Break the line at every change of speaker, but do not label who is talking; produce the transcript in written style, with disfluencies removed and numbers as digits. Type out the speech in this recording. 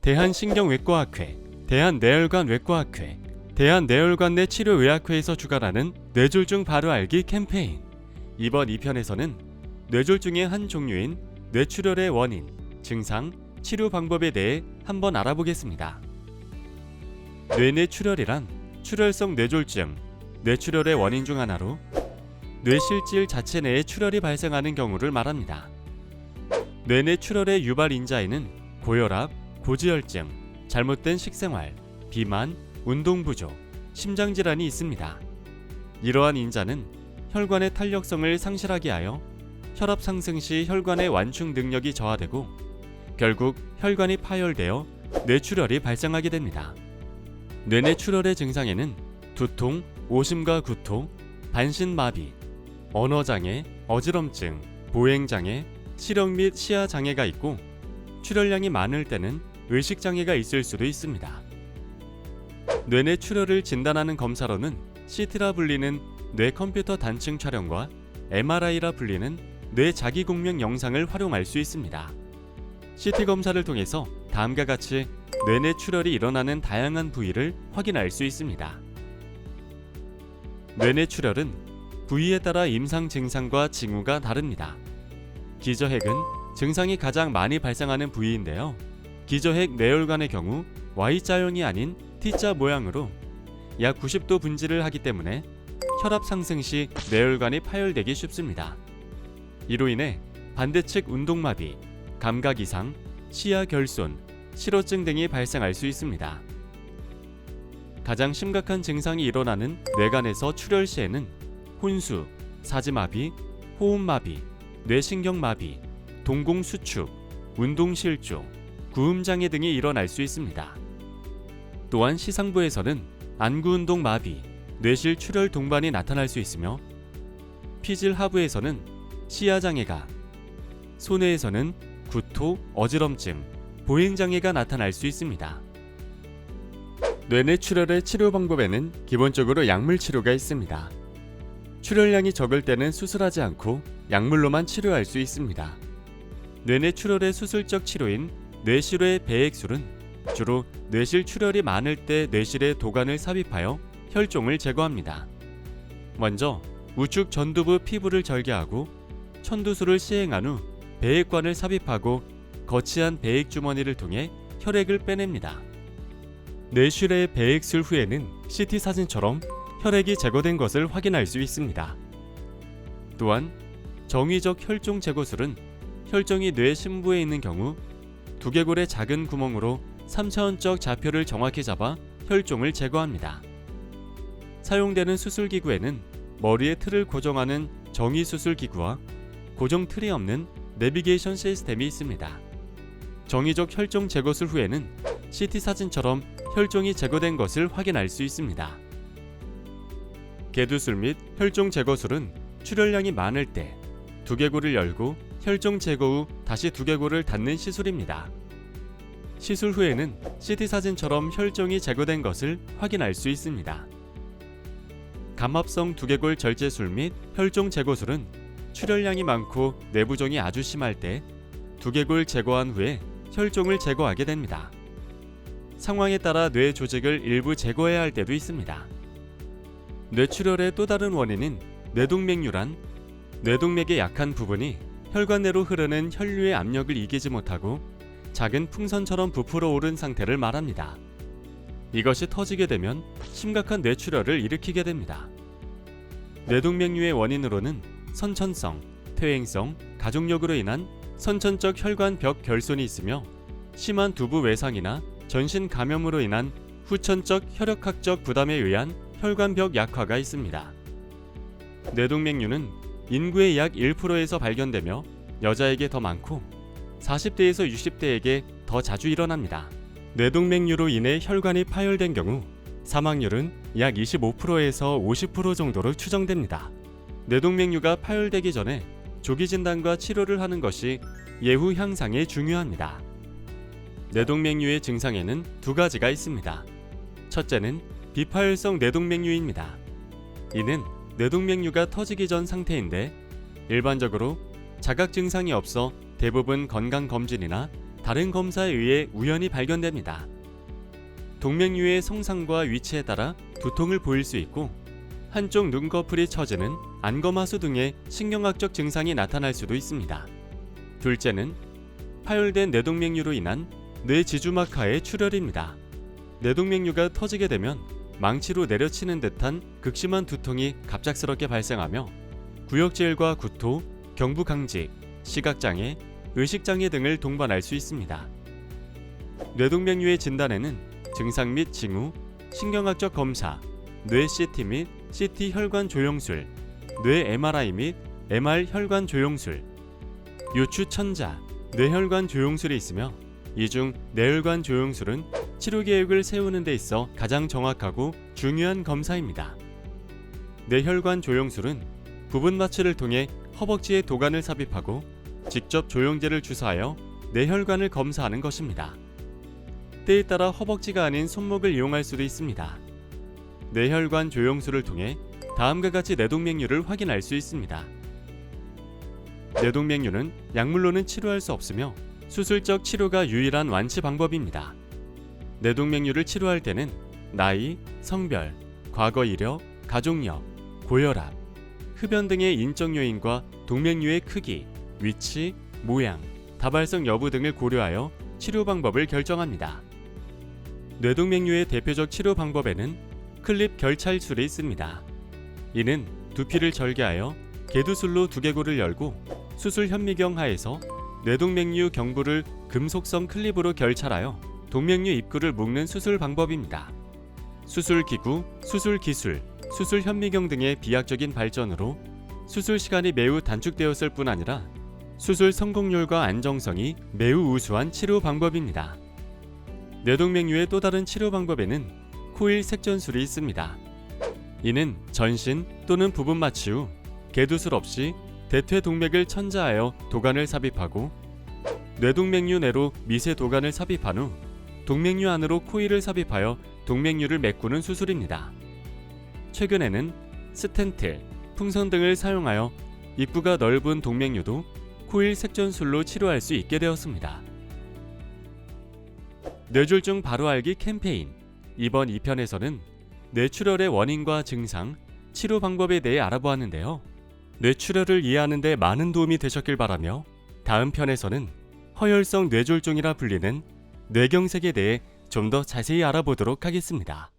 대한신경외과학회, 대한내혈관외과학회, 대한내혈관 내 치료의학회에서 주관하는 뇌졸중 바로 알기 캠페인. 이번 2편에서는 뇌졸중의 한 종류인 뇌출혈의 원인, 증상, 치료 방법에 대해 한번 알아보겠습니다. 뇌내출혈이란 출혈성 뇌졸중, 뇌출혈의 원인 중 하나로 뇌실질 자체 내에 출혈이 발생하는 경우를 말합니다. 뇌내출혈의 유발 인자에는 고혈압, 고지혈증, 잘못된 식생활, 비만, 운동 부족, 심장질환이 있습니다. 이러한 인자는 혈관의 탄력성을 상실하게 하여 혈압 상승 시 혈관의 완충 능력이 저하되고 결국 혈관이 파열되어 뇌출혈이 발생하게 됩니다. 뇌내출혈의 증상에는 두통, 오심과 구토, 반신마비, 언어장애, 어지럼증, 보행장애, 시력 및 시야장애가 있고 출혈량이 많을 때는 의식장애가 있을 수도 있습니다. 뇌내출혈을 진단하는 검사로는 CT라 불리는 뇌컴퓨터 단층 촬영과 MRI라 불리는 뇌자기공명 영상을 활용할 수 있습니다. CT 검사를 통해서 다음과 같이 뇌내출혈이 일어나는 다양한 부위를 확인할 수 있습니다. 뇌내출혈은 부위에 따라 임상 증상과 징후가 다릅니다. 기저핵은 증상이 가장 많이 발생하는 부위인데요. 기저핵 뇌혈관의 경우 Y자형이 아닌 T자 모양으로 약 90도 분지를 하기 때문에 혈압 상승 시 뇌혈관이 파열되기 쉽습니다. 이로 인해 반대측 운동마비, 감각 이상, 시야 결손, 실어증 등이 발생할 수 있습니다. 가장 심각한 증상이 일어나는 뇌간에서 출혈 시에는 혼수, 사지마비, 호흡마비, 뇌신경마비, 동공수축, 운동실조, 구음장애 등이 일어날 수 있습니다. 또한 시상부에서는 안구운동마비, 뇌실 출혈 동반이 나타날 수 있으며 피질 하부에서는 시야장애가, 소뇌에서는 구토, 어지럼증, 보행장애가 나타날 수 있습니다. 뇌내출혈의 치료 방법에는 기본적으로 약물 치료가 있습니다. 출혈량이 적을 때는 수술하지 않고 약물로만 치료할 수 있습니다. 뇌내출혈의 수술적 치료인 뇌실외 배액술은 주로 뇌실 출혈이 많을 때 뇌실에 도관을 삽입하여 혈종을 제거합니다. 먼저 우측 전두부 피부를 절개하고 천두술을 시행한 후 배액관을 삽입하고 거치한 배액 주머니를 통해 혈액을 빼냅니다. 뇌실외 배액술 후에는 CT 사진처럼 혈액이 제거된 것을 확인할 수 있습니다. 또한 정위적 혈종 제거술은 혈종이 뇌 심부에 있는 경우 두개골의 작은 구멍으로 3차원적 좌표를 정확히 잡아 혈종을 제거합니다. 사용되는 수술기구에는 머리의 틀을 고정하는 정위수술기구와 고정 틀이 없는 내비게이션 시스템이 있습니다. 정위적 혈종 제거술 후에는 CT 사진처럼 혈종이 제거된 것을 확인할 수 있습니다. 개두술 및 혈종 제거술은 출혈량이 많을 때 두개골을 열고 혈종 제거 후 다시 두개골을 닫는 시술입니다. 시술 후에는 CT 사진처럼 혈종이 제거된 것을 확인할 수 있습니다. 감압성 두개골 절제술 및 혈종 제거술은 출혈량이 많고 내부종이 아주 심할 때 두개골 제거한 후에 혈종을 제거하게 됩니다. 상황에 따라 뇌 조직을 일부 제거해야 할 때도 있습니다. 뇌출혈의 또 다른 원인은 뇌동맥류란 뇌동맥의 약한 부분이 혈관 내로 흐르는 혈류의 압력을 이기지 못하고 작은 풍선처럼 부풀어 오른 상태를 말합니다. 이것이 터지게 되면 심각한 뇌출혈을 일으키게 됩니다. 뇌동맥류의 원인으로는 선천성, 퇴행성, 가족력으로 인한 선천적 혈관 벽 결손이 있으며 심한 두부 외상이나 전신 감염으로 인한 후천적 혈액학적 부담에 의한 혈관벽 약화가 있습니다. 뇌동맥류는 인구의 약 1%에서 발견되며 여자에게 더 많고 40대에서 60대에게 더 자주 일어납니다. 뇌동맥류로 인해 혈관이 파열된 경우 사망률은 약 25%에서 50% 정도로 추정됩니다. 뇌동맥류가 파열되기 전에 조기 진단과 치료를 하는 것이 예후 향상에 중요합니다. 뇌동맥류의 증상에는 두 가지가 있습니다. 첫째는 비파열성 뇌동맥류입니다. 이는 뇌동맥류가 터지기 전 상태인데 일반적으로 자각 증상이 없어 대부분 건강검진이나 다른 검사에 의해 우연히 발견됩니다. 동맥류의 성상과 위치에 따라 두통을 보일 수 있고 한쪽 눈꺼풀이 처지는 안검하수 등의 신경학적 증상이 나타날 수도 있습니다. 둘째는 파열된 뇌동맥류로 인한 뇌지주막하의 출혈입니다. 뇌동맥류가 터지게 되면 망치로 내려치는 듯한 극심한 두통이 갑작스럽게 발생하며 구역질과 구토, 경부강직, 시각장애, 의식장애 등을 동반할 수 있습니다. 뇌동맥류의 진단에는 증상 및 징후, 신경학적 검사, 뇌 CT 및 CT 혈관 조영술, 뇌 MRI 및 MR 혈관 조영술, 요추 천자, 뇌혈관 조영술이 있으며 이 중 뇌혈관 조영술은 치료 계획을 세우는 데 있어 가장 정확하고 중요한 검사입니다. 뇌혈관 조영술은 부분 마취를 통해 허벅지에 도관을 삽입하고 직접 조영제를 주사하여 뇌혈관을 검사하는 것입니다. 때에 따라 허벅지가 아닌 손목을 이용할 수도 있습니다. 뇌혈관 조영술을 통해 다음과 같이 뇌동맥류를 확인할 수 있습니다. 뇌동맥류는 약물로는 치료할 수 없으며 수술적 치료가 유일한 완치 방법입니다. 뇌동맥류를 치료할 때는 나이, 성별, 과거 이력, 가족력, 고혈압, 흡연 등의 인적 요인과 동맥류의 크기, 위치, 모양, 다발성 여부 등을 고려하여 치료 방법을 결정합니다. 뇌동맥류의 대표적 치료 방법에는 클립 결찰술이 있습니다. 이는 두피를 절개하여 개두술로 두개골을 열고 수술 현미경 하에서 뇌동맥류 경부를 금속성 클립으로 결찰하여 동맥류 입구를 묶는 수술 방법입니다. 수술 기구, 수술 기술, 수술 현미경 등의 비약적인 발전으로 수술 시간이 매우 단축되었을 뿐 아니라 수술 성공률과 안정성이 매우 우수한 치료 방법입니다. 뇌동맥류의 또 다른 치료 방법에는 코일 색전술이 있습니다. 이는 전신 또는 부분 마취 후 개두술 없이 대퇴 동맥을 천자하여 도관을 삽입하고 뇌동맥류 내로 미세 도관을 삽입한 후 동맥류 안으로 코일을 삽입하여 동맥류를 메꾸는 수술입니다. 최근에는 스텐트, 풍선 등을 사용하여 입구가 넓은 동맥류도 코일 색전술로 치료할 수 있게 되었습니다. 뇌졸중 바로 알기 캠페인 이번 2편에서는 뇌출혈의 원인과 증상, 치료 방법에 대해 알아보았는데요. 뇌출혈을 이해하는 데 많은 도움이 되셨길 바라며 다음 편에서는 허혈성 뇌졸중이라 불리는 뇌경색에 대해 좀 더 자세히 알아보도록 하겠습니다.